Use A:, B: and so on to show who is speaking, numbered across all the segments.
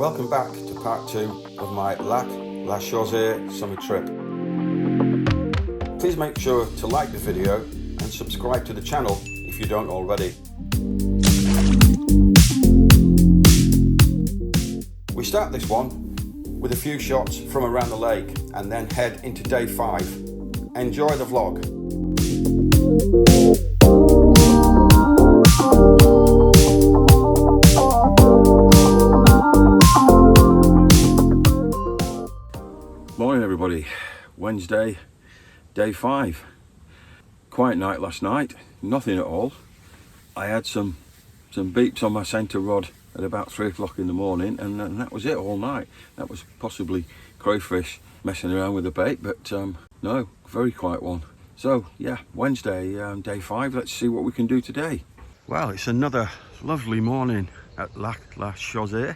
A: Welcome back to part 2 of my Lac La Chaussee summer trip. Please make sure to like the video and subscribe to the channel if you don't already. We start this one with a few shots from around the lake and then head into day 5. Enjoy the vlog. Morning everybody, Wednesday, day 5. Quiet night last night, nothing at all. I had some beeps on my centre rod at about 3 o'clock in the morning, and that was it all night. That was possibly crayfish messing around with the bait, but no, very quiet one. So yeah, Wednesday, day 5, let's see what we can do today. Well, it's another lovely morning at Lac La Chaussee,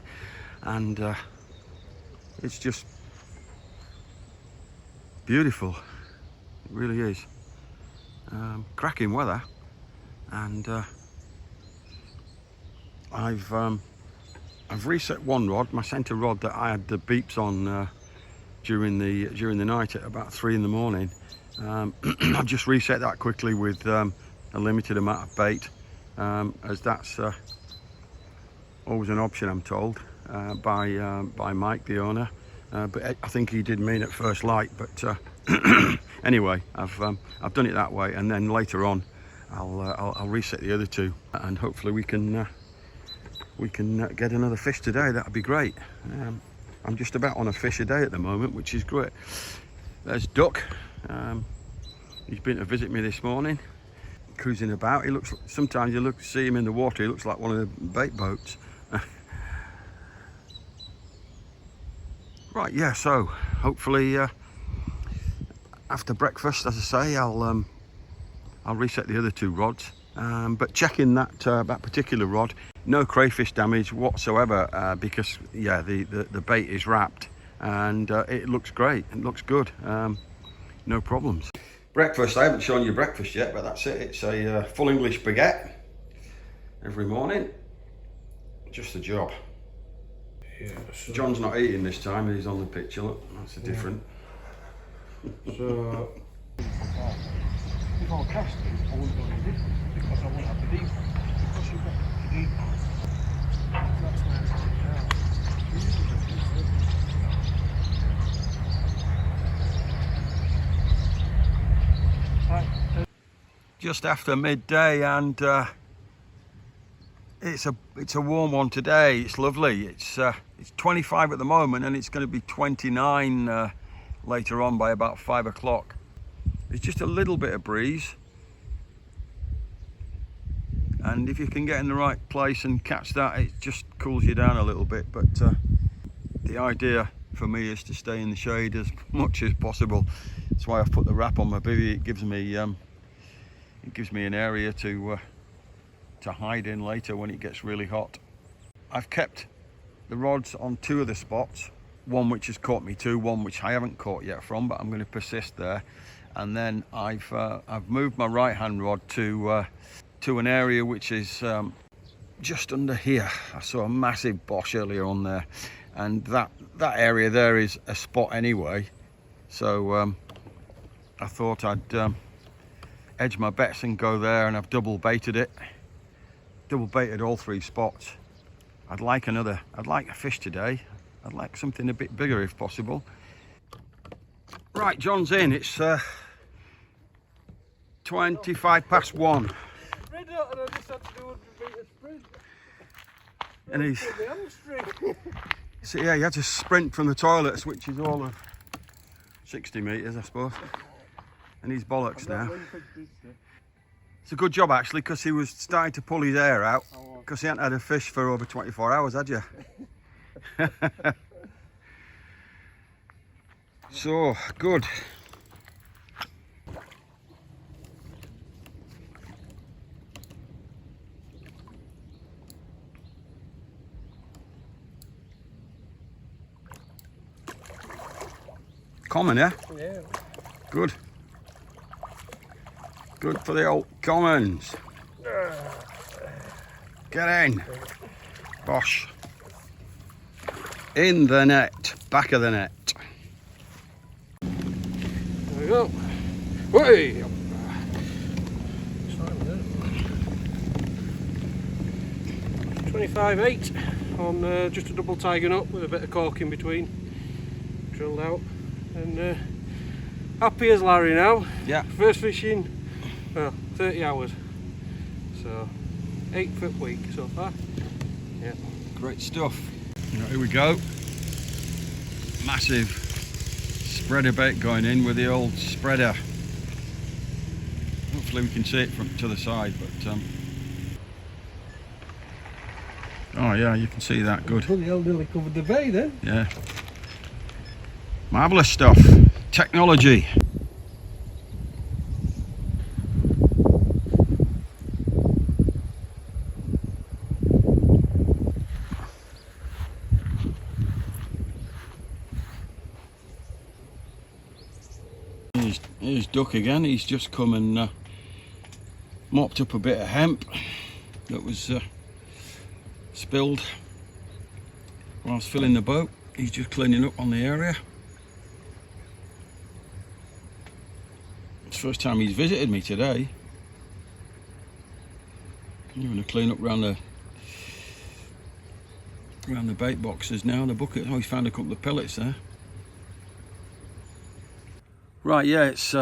A: and it's just beautiful. It really is. Cracking weather, and I've reset one rod, my centre rod that I had the beeps on during the night at about 3 in the morning. I've just reset that quickly with a limited amount of bait, as that's always an option, I'm told, by Mike, the owner. But I think he did mean at first light, but anyway, I've done it that way, and then later on I'll reset the other two, and hopefully we can get another fish today. That'd be great. I'm just about on a fish a day at the moment, which is great. There's Duck. He's been to visit me this morning, cruising about. He looks, sometimes you see him in the water, he looks like one of the bait boats. Right, yeah, so hopefully after breakfast, as I say, I'll reset the other two rods. But checking that particular rod, no crayfish damage whatsoever, because yeah, the bait is wrapped, and it looks great. It looks good. No problems. Breakfast, I haven't shown you breakfast yet, but that's it. It's a full English baguette every morning. Just a job. Yeah, so John's not eating this time, he's on the picture, look, that's a different. So if I cast it, I wouldn't go any different, because I won't have the deep one. Because you've got the deep one, that's where it's just after midday, and it's a warm one today. It's lovely. It's 25 at the moment, and it's going to be 29 later on by about 5 o'clock. It's just a little bit of breeze, and if you can get in the right place and catch that, it just cools you down a little bit. But the idea for me is to stay in the shade as much as possible. That's why I've put the wrap on my bivvy. It gives me an area to hide in later when it gets really hot. I've kept the rods on 2 of the spots, one which has caught me 2, one which I haven't caught yet from, but I'm going to persist there. And then I've moved my right hand rod to an area which is just under here. I saw a massive bosh earlier on there, and that area there is a spot anyway, so I thought I'd edge my bets and go there, and I've double baited all 3 spots. I'd like a fish today. I'd like something a bit bigger if possible. Right, John's in. It's 25 past 1. And he's so yeah, he had to sprint from the toilets, which is all of 60 metres, I suppose. And he's bollocks now. It's a good job actually, because he was starting to pull his hair out, because he hadn't had a fish for over 24 hours, had you? So, good. Common, yeah? Yeah. Good. Good for the old commons. Get in. Bosh. in the net, back of the net.
B: There we go. Way! 25.8 on just a double tiger nut with a bit of cork in between. Drilled out. And happy as Larry now.
A: Yeah.
B: First fishing, well, 30 hours. So 8-foot week so far. Yeah.
A: Great stuff. Right, here we go. Massive spreader bait going in with the old spreader. Hopefully we can see it from to the side, but oh yeah, you can see that good.
B: Bloody hell, nearly covered the bay then.
A: Yeah. Marvellous stuff. Technology. Here's Duck again. He's just come and mopped up a bit of hemp that was spilled whilst filling the boat. He's just cleaning up on the area. It's the first time he's visited me today. I'm going to clean up around the bait boxes now, the bucket. Oh, he's found a couple of pellets there. Right, yeah, it's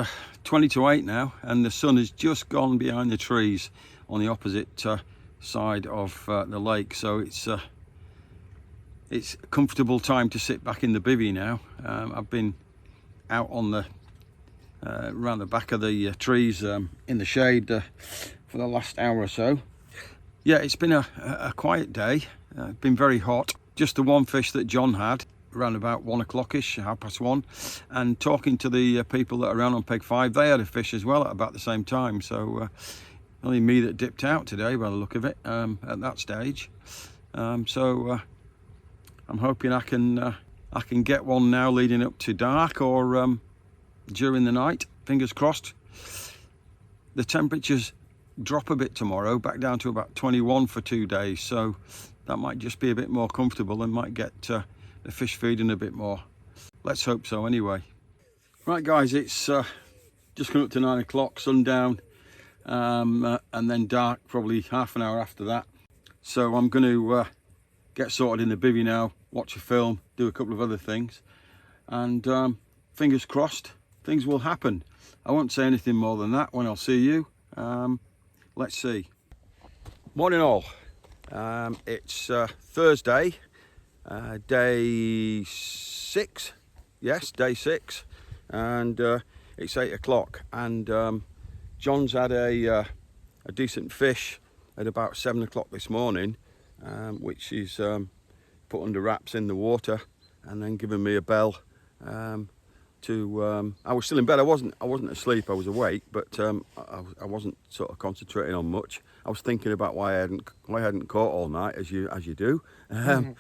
A: 20 to 8 now, and the sun has just gone behind the trees on the opposite side of the lake, so it's a comfortable time to sit back in the bivvy now. I've been out on the around the back of the trees in the shade for the last hour or so. Yeah, it's been a quiet day. It's been very hot. Just the one fish that John had around about 1 o'clock-ish, 1:30, and talking to the people that are around on Peg 5, they had a fish as well at about the same time, so only me that dipped out today by the look of it at that stage. So I'm hoping I can get one now leading up to dark, or during the night, fingers crossed. The temperatures drop a bit tomorrow, back down to about 21 for 2 days, so that might just be a bit more comfortable and might get the fish feeding a bit more. Let's hope so anyway. Right guys, it's just come up to 9 o'clock, sundown, and then dark probably half an hour after that. So I'm going to get sorted in the bivvy now, watch a film, do a couple of other things, and fingers crossed things will happen. I won't say anything more than that when I'll see you. Let's see. Morning all. It's Thursday, day 6. Yes, day 6, and it's 8 o'clock, and John's had a decent fish at about 7 o'clock this morning, which he's put under wraps in the water and then given me a bell I was still in bed. I wasn't asleep, I was awake, but I wasn't sort of concentrating on much. I was thinking about why I hadn't caught all night, as you do. And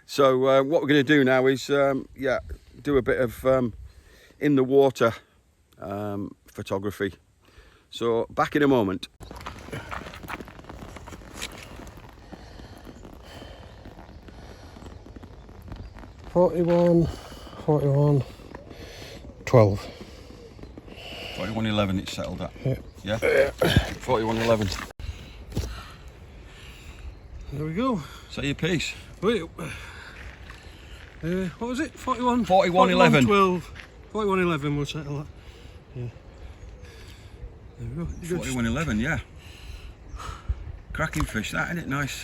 A: so what we're going to do now is do a bit of in the water photography. So back in a moment.
B: $41, 12.
A: 41.11 it's settled at.
B: Yeah.
A: Yeah? 41.11.
B: There we go.
A: Say your piece.
B: Wait. What was it? 41?
A: 41.11.
B: 12. 41.11 we'll settle that. Yeah. There we go.
A: 41.11, yeah. Cracking fish that, isn't it? Nice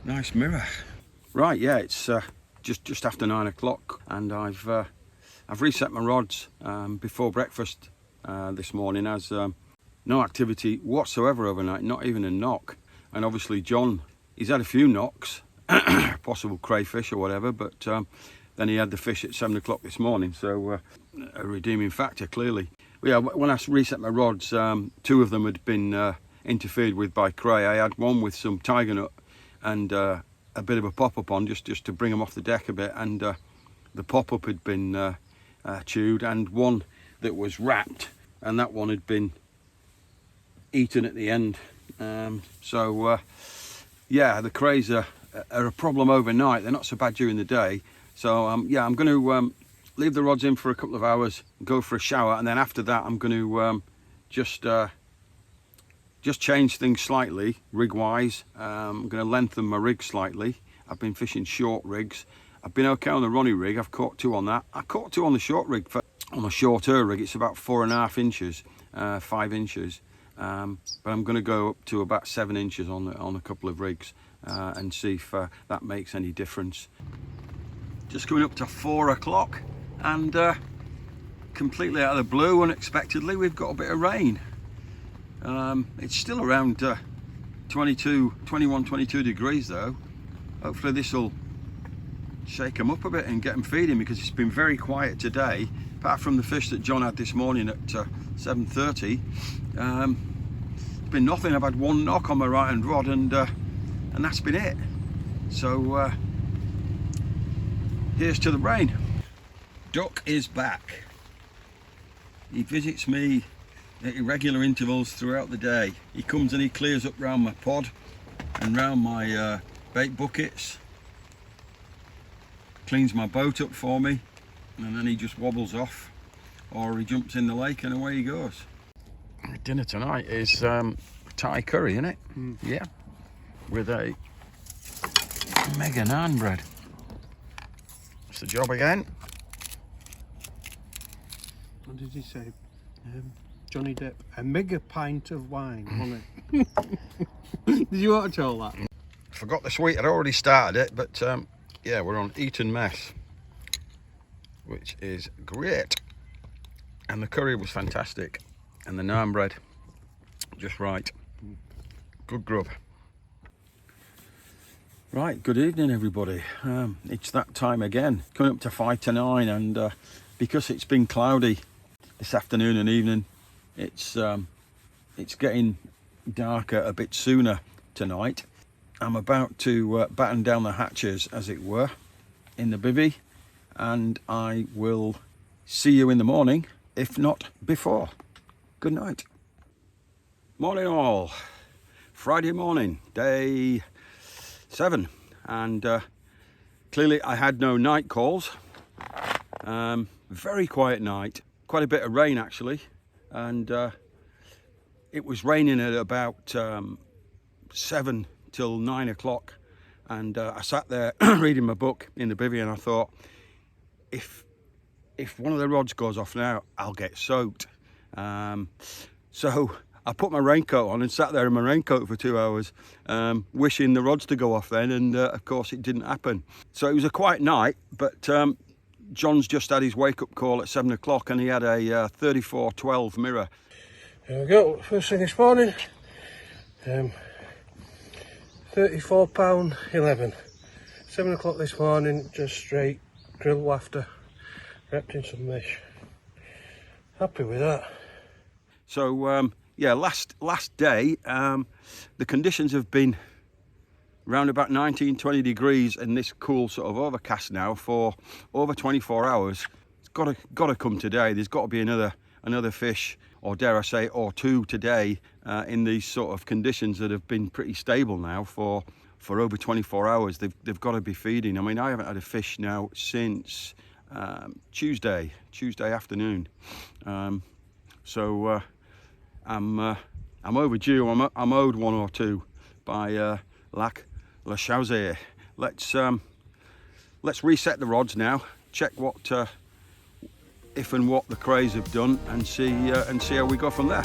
A: nice mirror. Right, yeah, it's just after 9 o'clock, and I've reset my rods before breakfast this morning, as no activity whatsoever overnight, not even a knock. And obviously John, he's had a few knocks, possible crayfish or whatever, but then he had the fish at 7 o'clock this morning, so a redeeming factor clearly. Yeah, when I reset my rods, 2 of them had been interfered with by cray. I had one with some tiger nut and a bit of a pop-up on, just to bring them off the deck a bit, and the pop-up had been chewed, and one that was wrapped, and that one had been eaten at the end. So yeah, the crays are are a problem overnight. They're not so bad during the day. So yeah, I'm going to leave the rods in for a couple of hours, go for a shower, and then after that I'm going to just change things slightly rig wise. I'm going to lengthen my rig slightly. I've been fishing short rigs. I've been okay on the Ronnie rig. I've caught 2 on that. I caught 2 on the short rig. On a shorter rig, it's about 4.5 inches, 5 inches. But I'm going to go up to about 7 inches on a couple of rigs and see if that makes any difference. Just coming up to 4 o'clock, and completely out of the blue, unexpectedly, we've got a bit of rain. It's still around 21, 22 degrees though. Hopefully this will shake them up a bit and get them feeding, because it's been very quiet today, apart from the fish that John had this morning at 7:30. It's been nothing. I've had 1 knock on my right hand rod, and that's been it. So here's to the rain. Duck is back. He visits me at irregular intervals throughout the day. He comes and he clears up round my pod and round my bait buckets, cleans my boat up for me, and then he just wobbles off, or he jumps in the lake and away he goes. Dinner tonight is Thai curry, isn't it? Yeah, with a mega naan bread. It's the job again.
B: What did he say? Johnny Depp, a mega pint of wine, wasn't it? Did you watch all that?
A: Forgot the sweet. I'd already started it, but yeah, we're on Eton mess, which is great. And the curry was fantastic, and the naan bread just right. Good grub. Right, good evening everybody. It's that time again, coming up to 5 to 9, and because it's been cloudy this afternoon and evening, it's getting darker a bit sooner tonight. I'm about to batten down the hatches, as it were, in the bivvy, and I will see you in the morning, if not before. Good night. Morning all. Friday morning, day 7, and clearly I had no night calls. Very quiet night, quite a bit of rain actually, and it was raining at about 7 till 9 o'clock, and I sat there reading my book in the bivvy, and I thought, if one of the rods goes off now, I'll get soaked. So I put my raincoat on and sat there in my raincoat for 2 hours, wishing the rods to go off then, and of course it didn't happen. So it was a quiet night, but John's just had his wake-up call at 7 o'clock, and he had a 34-12 mirror.
B: There we go, first thing this morning, £34.11. 7 o'clock this morning, just straight grill wafter, wrapped in some mesh. Happy with that.
A: So yeah, last day, the conditions have been around about 19-20 degrees in this cool sort of overcast now for over 24 hours. It's got to come today. There's got to be another fish, or dare I say, or 2 today in these sort of conditions that have been pretty stable now for over 24 hours. They've got to be feeding. I mean, I haven't had a fish now since Tuesday afternoon. So I'm overdue. I'm owed 1 or 2 by Lac La Chaussee. Let's reset the rods now. Check what if and what the crays have done, and see how we go from there.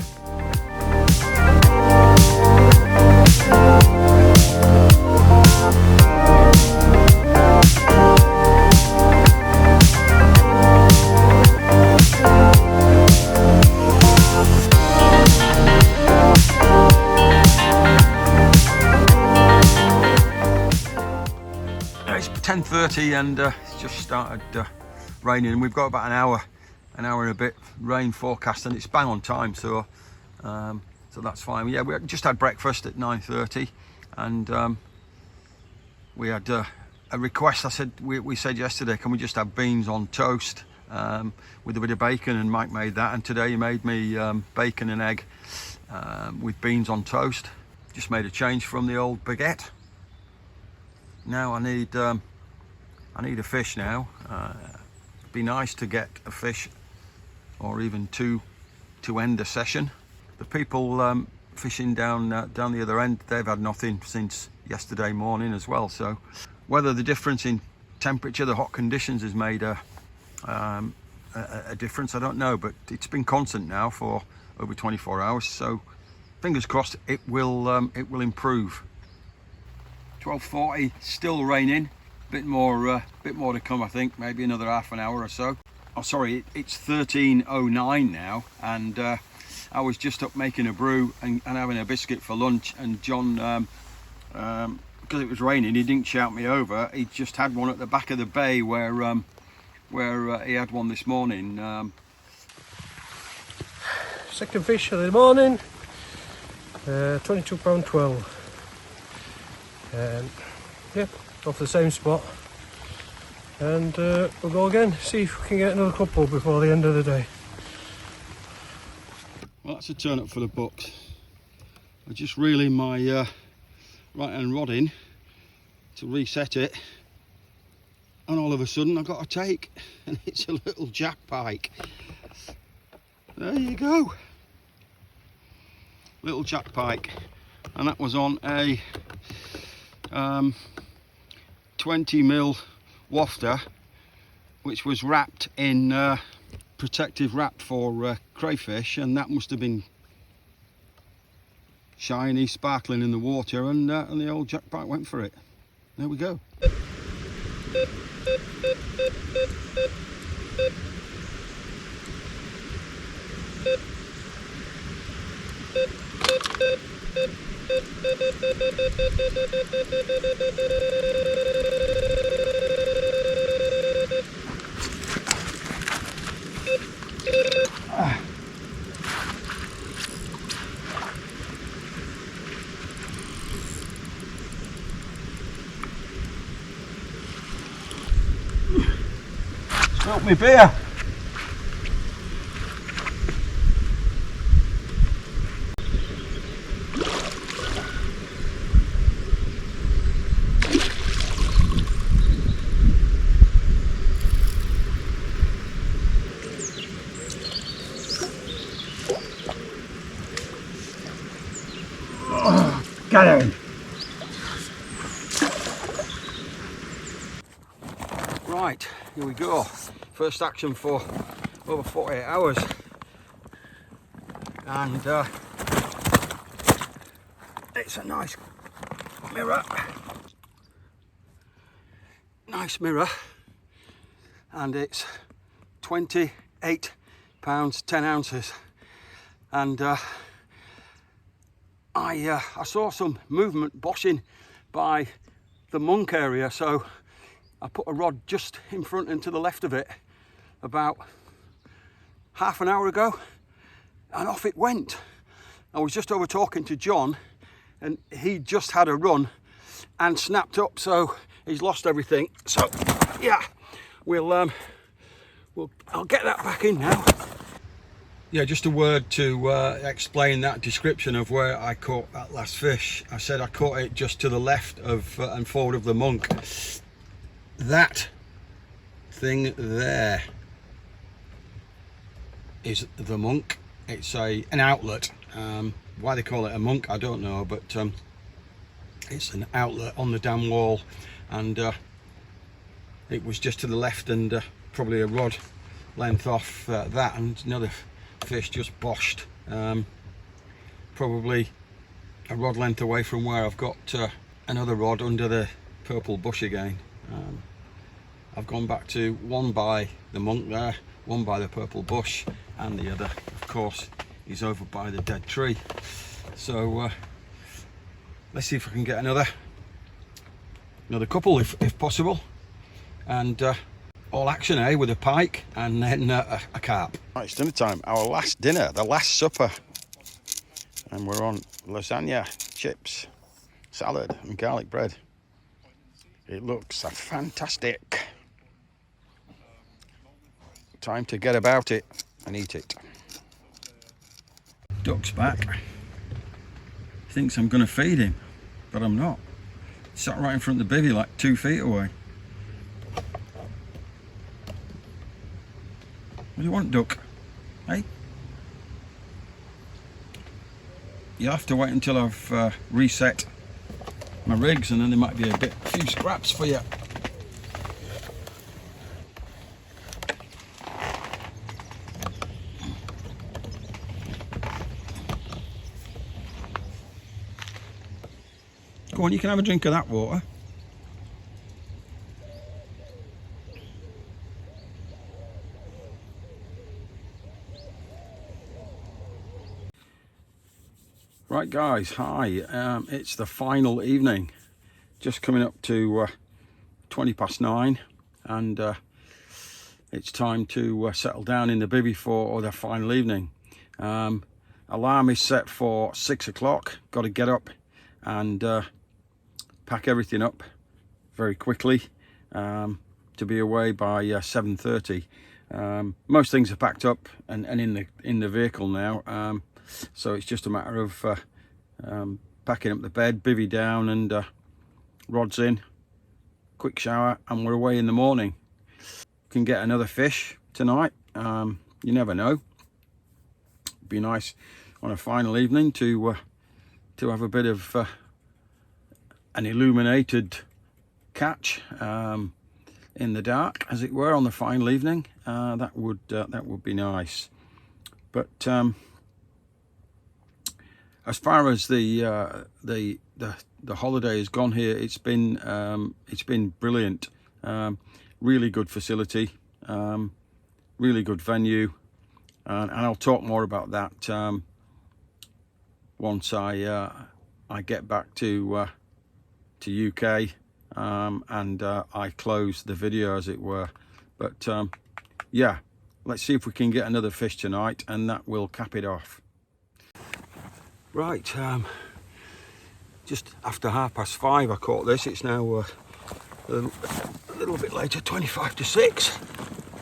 A: It's 10:30 and it's just started raining. We've got about an hour and a bit rain forecast, and it's bang on time, so that's fine. Yeah, we just had breakfast at 9:30, and we had a request. We said yesterday, can we just have beans on toast with a bit of bacon, and Mike made that, and today he made me bacon and egg with beans on toast. Just made a change from the old baguette. now I need a fish now. It'd be nice to get a fish or even two to end the session. The people fishing down the other end, they've had nothing since yesterday morning as well. So whether the difference in temperature, the hot conditions, has made a difference, I don't know, but it's been constant now for over 24 hours. So fingers crossed it will improve. 12:40, still raining. Bit more to come, I think. Maybe another half an hour or so. Oh, sorry, it's 13:09 now, and I was just up making a brew and having a biscuit for lunch. And John, because it was raining, he didn't shout me over. He just had one at the back of the bay where he had one this morning.
B: Second fish of the morning, £22.12. Yeah, off the same spot, and we'll go again, see if we can get another couple before the end of the day.
A: Well, that's a turn up for the books. I'm just reeling my right hand rod in to reset it, and all of a sudden I got a take, and it's a little jack pike. There you go, little jack pike, and that was on a 20mm wafter, which was wrapped in protective wrap for crayfish, and that must have been shiny, sparkling in the water, and the old jack pike went for it. There we go. Smelt me beer. Got him. Right, here we go. First action for over 48 hours. And it's a nice mirror. Nice mirror. And it's 28 pounds 10 ounces. And I saw some movement boshing by the monk area, so I put a rod just in front and to the left of it about half an hour ago, and off it went. I was just over talking to John, and he just had a run and snapped up, so he's lost everything. So yeah, I'll get that back in now. Yeah, just a word to explain that description of where I caught that last fish. I said I caught it just to the left of and forward of the monk. That thing there is the monk. It's an outlet. Why they call it a monk, I don't know, but it's an outlet on the dam wall, and it was just to the left and probably a rod length off that, and another fish just boshed, probably a rod length away from where I've got another rod under the purple bush again. I've gone back to one by the monk there, one by the purple bush, and the other, of course, is over by the dead tree. So let's see if I can get another couple if possible, and all action, with a pike and then a carp. Right, it's dinner time. Our last dinner, the last supper, and we're on lasagna, chips, salad, and garlic bread. It looks fantastic. Time to get about it and eat it. Duck's back. Thinks I'm going to feed him, but I'm not. Sat right in front of the bivvy, like 2 feet away. What do you want, duck? Hey? You'll have to wait until I've reset my rigs, and then there might be a few scraps for you. Go on, you can have a drink of that water. Right guys, hi, it's the final evening, just coming up to 9:20, and it's time to settle down in the bivvy for the final evening. Alarm is set for 6 o'clock, got to get up and pack everything up very quickly to be away by 7:30. Most things are packed up and in the vehicle now. So it's just a matter of packing up the bed, bivvy down, and rods in, quick shower, and we're away in the morning. Can get another fish tonight, you never know. Be nice on a final evening to have a bit of an illuminated catch in the dark, as it were, on the final evening. That would be nice. But as far as the holiday has gone here, it's been brilliant. Really good facility, really good venue, and I'll talk more about that once I get back to UK and I close the video, as it were. But yeah, let's see if we can get another fish tonight, and that will cap it off. Right, just after 5:30 I caught this. It's now a little bit later, 25 to 6,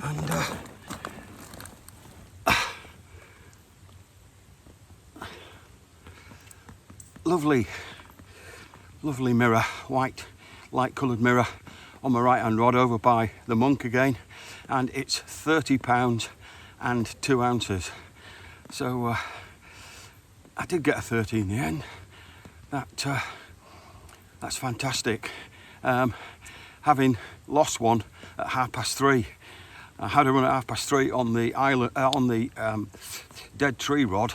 A: and lovely mirror, white light coloured mirror on my right hand rod over by the Monk again, and it's 30 pounds and 2 ounces. So I did get a 30 in the end. That's fantastic. Having lost one at 3:30, I had a run at 3:30 on the island, on the dead tree rod,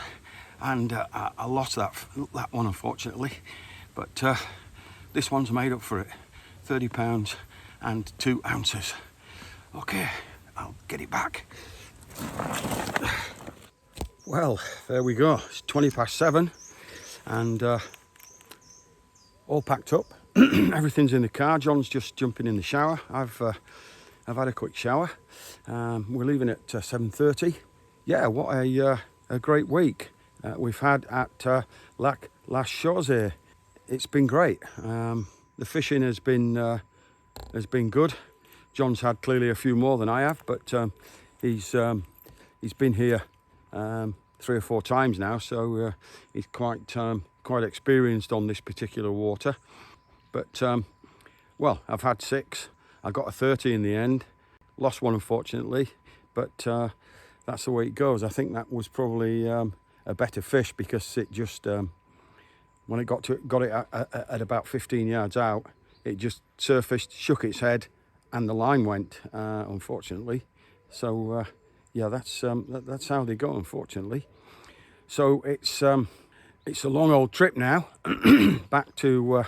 A: and I lost that one, unfortunately. But this one's made up for it. 30 pounds and 2 ounces. Okay, I'll get it back. Well, there we go. It's 7:20, and all packed up. Everything's in the car. John's just jumping in the shower. I've had a quick shower. We're leaving at 7:30. Yeah, what a great week we've had at Lac La Chaussee. It's been great. The fishing has been good. John's had clearly a few more than I have, but he's been here 3 or 4 times now, so he's quite experienced on this particular water. But well, I've had 6. I got a 30 in the end. Lost one, unfortunately, but that's the way it goes. I think that was probably a better fish, because it just when it got it at about 15 yards out, it just surfaced, shook its head, and the line went, unfortunately. So yeah, that's how they go, unfortunately. So it's a long old trip now, back to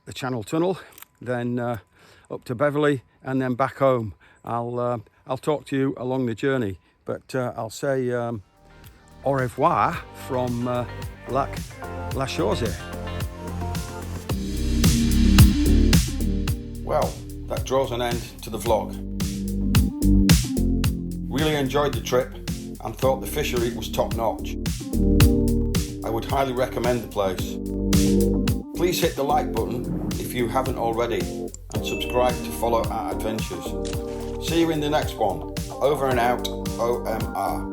A: the Channel Tunnel, then up to Beverley, and then back home. I'll talk to you along the journey, but I'll say au revoir from Lac La Chaussee. Well, that draws an end to the vlog. Really enjoyed the trip and thought the fishery was top notch. I would highly recommend the place. Please hit the like button if you haven't already, and subscribe to follow our adventures. See you in the next one. Over and out, OMR.